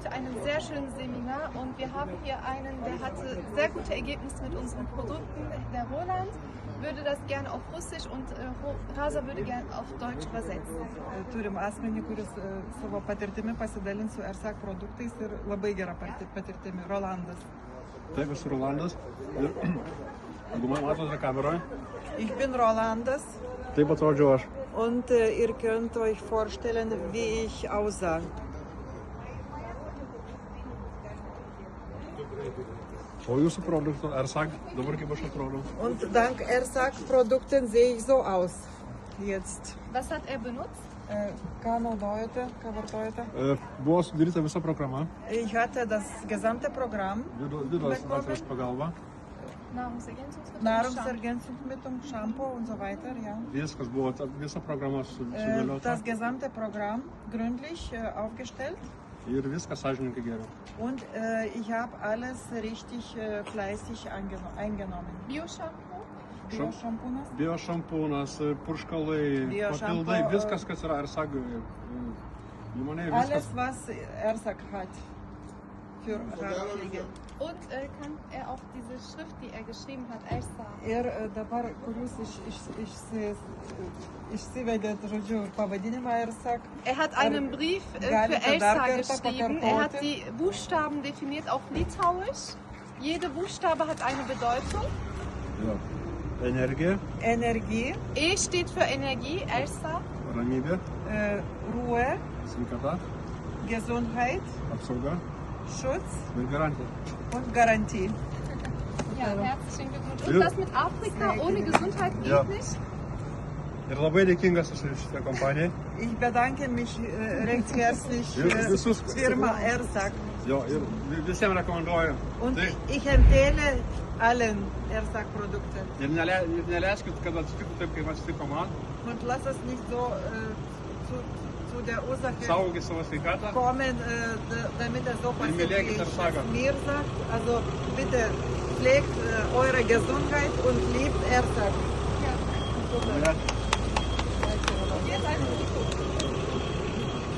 heute einen sehr schönen Seminar und wir haben hier einen, der hatte sehr gute Ergebnisse mit unseren Produkten. Der Roland würde das gerne auf Russisch und Rasa würde gerne auf Deutsch übersetzen. Turim asmenį, kuris savo patirtimi pasidalins su ERSAK produktais ir labai gera patirtimi. Rolandas. Taip, esu Rolandas. Jeigu man matote kameroje. Ich bin Rolandas. Taip atrodžiau aš. Und ihr könnt euch vorstellen, wie ich aussah. O jūsų produktų, ERSAK, dabar kaip aš atrodau? Und dank ERSAK-Produkten sehe ich so aus. Jetzt. Was hat er benutzt? Ką naudojate, ką vartojate? Buvo sudaryta visa programa. Ich hatte das gesamte Programm. Vidos gatvės pagalba. Nahrungsergänzungsmittel, Shampoo und so weiter, ja. Viskas buvo, visa programa sudėliota. Das gesamte Programm gründlich aufgestellt. Ir viskas sąžininkai geriau. Und ich habe alles richtig fleißig eingenommen. Bio-Shampoo? Bio-Šampūnas, purškalai, papildai, viskas, kas yra ERSAK įmonėje. Alles, was ERSAK hat für Haarpflege. Und kann er auch diese Schrift, die er geschrieben hat, ERSAK? Dabar, kur jūs išsivedėt, žodžiu, pavadinimą ERSAK. Er hat einen Brief für ERSAK geschrieben. Er hat die Buchstaben definiert auf Litauisch. Jede Buchstabe hat eine Bedeutung. Ja. Energija. Energie. E steht für Energie, ERSAK. Ramybė. Ruhe. Sveikata. Gesundheit. Apsauga. Schutz. Ir garantija. Und Garantie. Ja, herzlichen Glückwunsch. Und das mit Afrika ohne Gesundheit geht nicht? Ir labai dėkingas esu šitą kompaniją. Ich bedanke mich recht herzlich für Firma ERSAK. Jo, ir visiems rekomenduoju. Und ich empfehle allen ERSAK-Produkten. Ir neleiskit, kad atsitiktų taip, kaip atsitiko man. Und lass es nicht so zu der Ursache Saugi savo sveikatą. kommen, damit es so passiert, wie Mylėkit es ERSAK. mir sagt. Also bitte pflegt eure Gesundheit und liebt ERSAK. Ja.